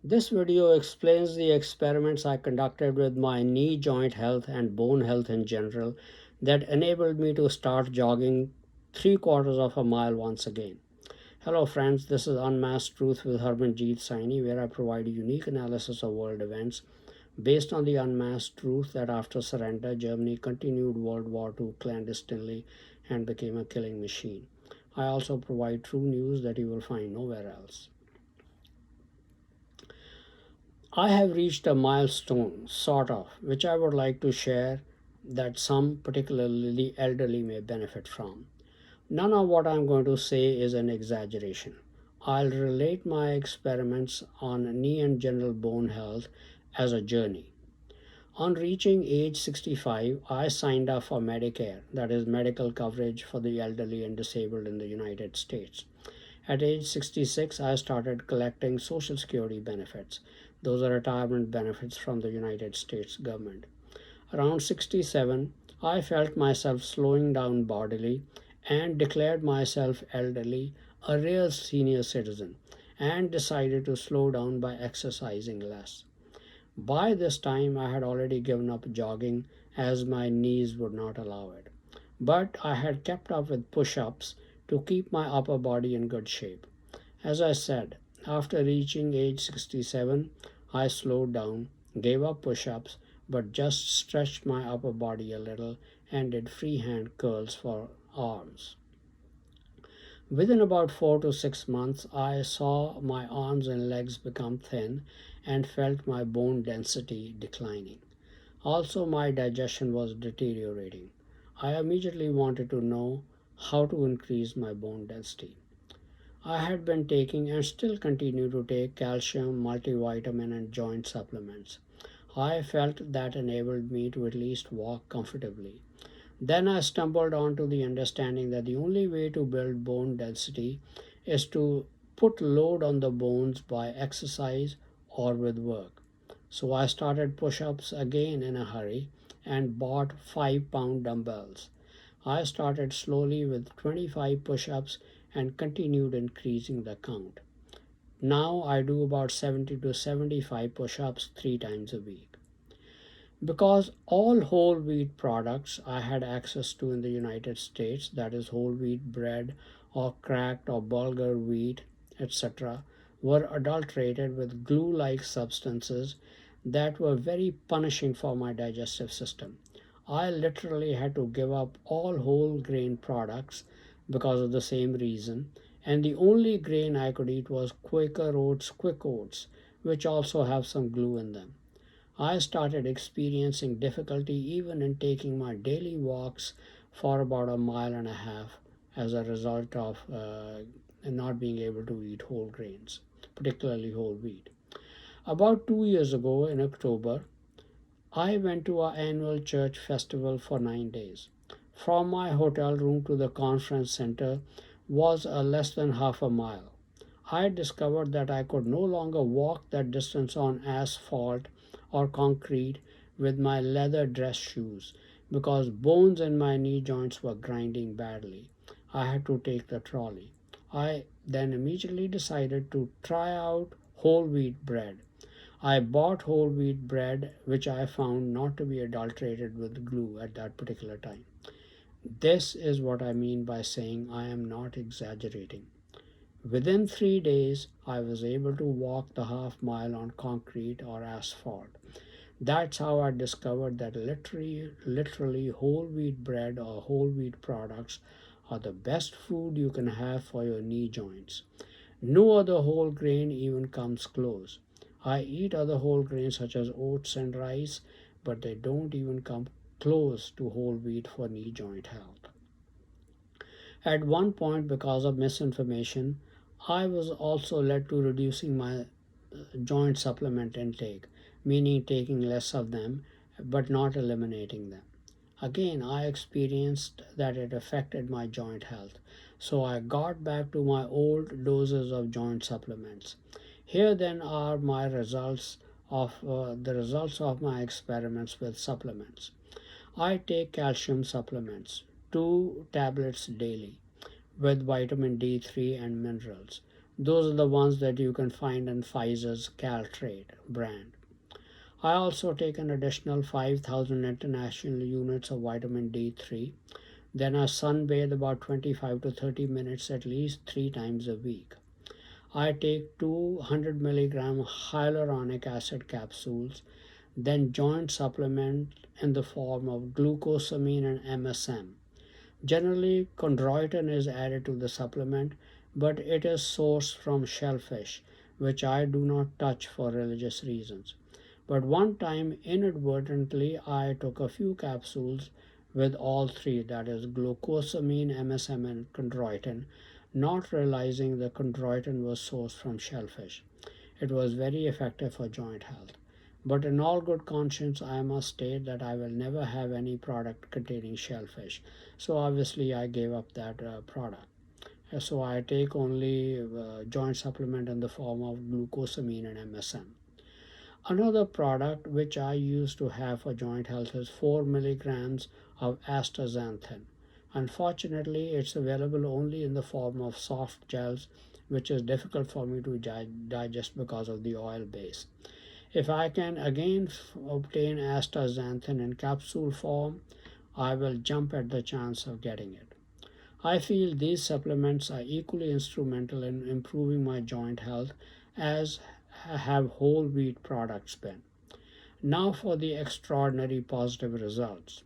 This video explains the experiments I conducted with my knee joint health and bone health in general that enabled me to start jogging 3/4 of a mile once again. Hello friends, this is Unmasked Truth with Harmanjeet Saini, where I provide a unique analysis of world events based on the unmasked truth that after surrender, Germany continued World War II clandestinely and became a killing machine. I also provide true news that you will find nowhere else. I have reached a milestone, sort of, which I would like to share that some, particularly the elderly, may benefit from. None of what I'm going to say is an exaggeration. I'll relate my experiments on knee and general bone health as a journey. On reaching age 65, I signed up for Medicare, that is, medical coverage for the elderly and disabled in the United States. At age 66, I started collecting Social Security benefits. Those are retirement benefits from the United States government. Around 67, I felt myself slowing down bodily and declared myself elderly, a real senior citizen, and decided to slow down by exercising less. By this time, I had already given up jogging as my knees would not allow it. But I had kept up with push ups to keep my upper body in good shape. As I said, after reaching age 67, I slowed down, gave up push ups, but just stretched my upper body a little and did freehand curls for arms. Within about 4 to 6 months, I saw my arms and legs become thin and felt my bone density declining. Also, my digestion was deteriorating. I immediately wanted to know how to increase my bone density. I had been taking and still continue to take calcium, multivitamin, and joint supplements. I felt that enabled me to at least walk comfortably. Then I stumbled onto the understanding that the only way to build bone density is to put load on the bones by exercise or with work. So I started push ups again in a hurry and bought 5 pound dumbbells. I started slowly with 25 push ups and continued increasing the count. Now I do about 70 to 75 push ups 3 times a week. Because all whole wheat products I had access to in the United States, that is, whole wheat bread or cracked or bulgur wheat, etc., were adulterated with glue like substances that were very punishing for my digestive system. I literally had to give up all whole grain products because of the same reason, and the only grain I could eat was Quaker Oats Quick Oats, which also have some glue in them. I started experiencing difficulty even in taking my daily walks for about a mile and a half as a result of not being able to eat whole grains, particularly whole wheat. About 2 years ago in October, I went to our annual church festival for 9 days. From my hotel room to the conference center was a less than half a mile. I discovered that I could no longer walk that distance on asphalt or concrete with my leather dress shoes because bones in my knee joints were grinding badly. I had to take the trolley. I then immediately decided to try out whole wheat bread. I bought whole wheat bread, which I found not to be adulterated with glue at that particular time. This is what I mean by saying I am not exaggerating. Within 3 days, I was able to walk the half mile on concrete or asphalt. That's how I discovered that literally whole wheat bread or whole wheat products are the best food you can have for your knee joints. No other whole grain even comes close. I eat other whole grains such as oats and rice, but they don't even come close to whole wheat for knee joint health. At one point, because of misinformation, I was also led to reducing my joint supplement intake, meaning taking less of them but not eliminating them. Again, I experienced that it affected my joint health, so I got back to my old doses of joint supplements. Here then are my results of the results of my experiments with supplements. I take calcium supplements, 2 tablets daily with vitamin D3 and minerals. Those are the ones that you can find in Pfizer's Caltrate brand. I also take an additional 5,000 international units of vitamin D3. Then I sunbathe about 25 to 30 minutes at least 3 times a week. I take 200 milligram hyaluronic acid capsules, then joint supplement in the form of glucosamine and MSM. Generally, chondroitin is added to the supplement, but it is sourced from shellfish, which I do not touch for religious reasons. But one time, inadvertently, I took a few capsules with all three, that is, glucosamine, MSM, and chondroitin, not realizing the chondroitin was sourced from shellfish. It was very effective for joint health. But in all good conscience, I must state that I will never have any product containing shellfish. So obviously, I gave up that product. So I take only joint supplement in the form of glucosamine and MSM. Another product which I used to have for joint health is 4 milligrams of astaxanthin. Unfortunately, it's available only in the form of soft gels, which is difficult for me to digest because of the oil base. If I can again obtain astaxanthin in capsule form, I will jump at the chance of getting it. I feel these supplements are equally instrumental in improving my joint health as have whole wheat products been. Now for the extraordinary positive results.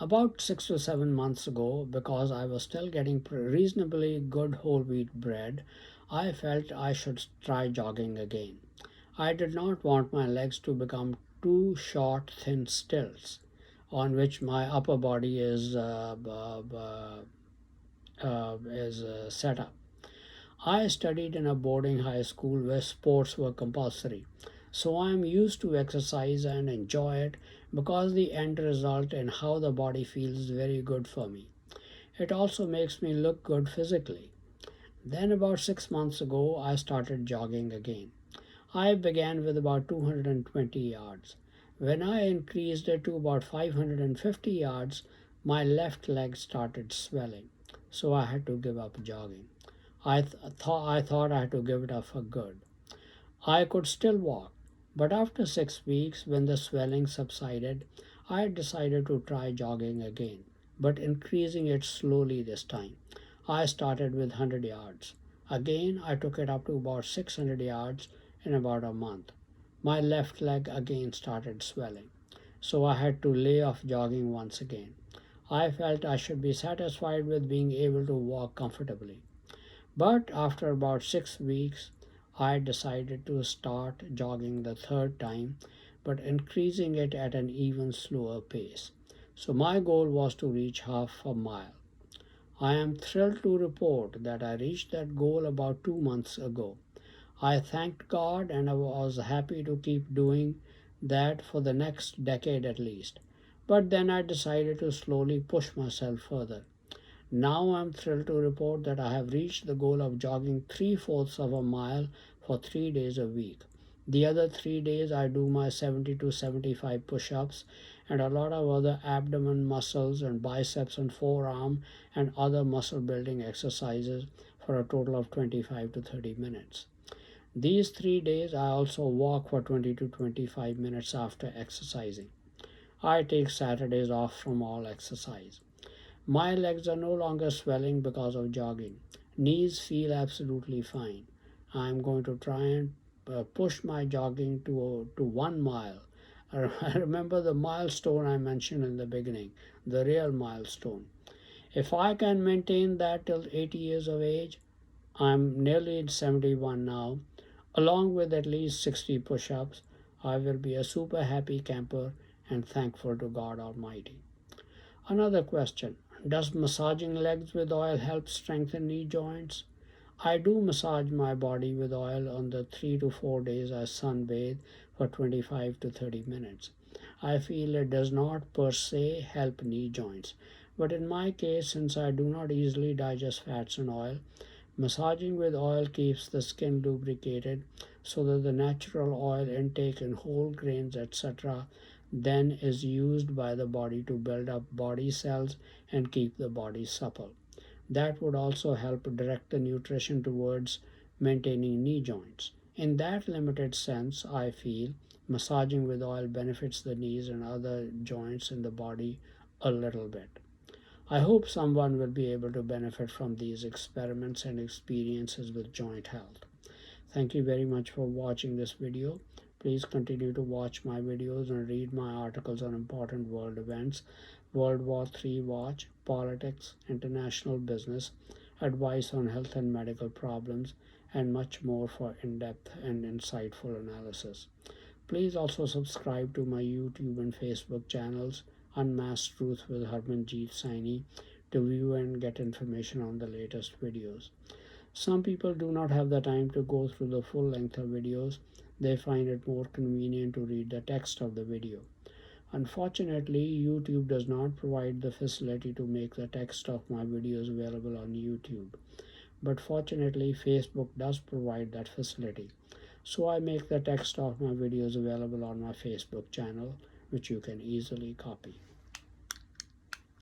About 6 to 7 months ago, because I was still getting reasonably good whole wheat bread, I felt I should try jogging again. I did not want my legs to become two short, thin stilts on which my upper body is set up. I studied in a boarding high school where sports were compulsory, so I am used to exercise and enjoy it because the end result and how the body feels is very good for me. It also makes me look good physically. Then, about 6 months ago, I started jogging again. I began with about 220 yards. When I increased it to about 550 yards, my left leg started swelling, so I had to give up jogging. I thought I had to give it up for good. I could still walk, but after 6 weeks, when the swelling subsided, I decided to try jogging again, but increasing it slowly this time. I started with 100 yards. Again, I took it up to about 600 yards in about a month. My left leg again started swelling, so I had to lay off jogging once again. I felt I should be satisfied with being able to walk comfortably. But after about 6 weeks, I decided to start jogging the third time, but increasing it at an even slower pace. So my goal was to reach half a mile. I am thrilled to report that I reached that goal about 2 months ago. I thanked God and I was happy to keep doing that for the next decade at least. But then I decided to slowly push myself further. Now I'm thrilled to report that I have reached the goal of jogging 3/4 of a mile for 3 days a week. The other 3 days I do my 70 to 75 push ups and a lot of other abdomen muscles and biceps and forearm and other muscle building exercises for a total of 25 to 30 minutes. These 3 days I also walk for 20 to 25 minutes after exercising. I take Saturdays off from all exercise. My legs are no longer swelling because of jogging. Knees feel absolutely fine. I am going to try and push my jogging to 1 mile. I remember the milestone I mentioned in the beginning, the real milestone. If I can maintain that till 80 years of age, I'm nearly 71 now, along with at least 60 push ups, I will be a super happy camper and thankful to God Almighty. Another question: does massaging legs with oil help strengthen knee joints? I do massage my body with oil on the 3 to 4 days I sunbathe for 25 to 30 minutes. I feel it does not per se help knee joints, but in my case, since I do not easily digest fats and oil, massaging with oil keeps the skin lubricated so that the natural oil intake in whole grains, etc., then is used by the body to build up body cells and keep the body supple. That would also help direct the nutrition towards maintaining knee joints. In that limited sense, I feel massaging with oil benefits the knees and other joints in the body a little bit. I hope someone will be able to benefit from these experiments and experiences with joint health. Thank you very much for watching this video. Please continue to watch my videos and read my articles on important world events, World War III watch, politics, international business, advice on health and medical problems, and much more for in-depth and insightful analysis. Please also subscribe to my YouTube and Facebook channels, Unmasked Truth with Harmanjeet Saini, to view and get information on the latest videos. Some people do not have the time to go through the full length of videos. They find it more convenient to read the text of the video. Unfortunately, YouTube does not provide the facility to make the text of my videos available on YouTube. But fortunately, Facebook does provide that facility. So I make the text of my videos available on my Facebook channel, which you can easily copy.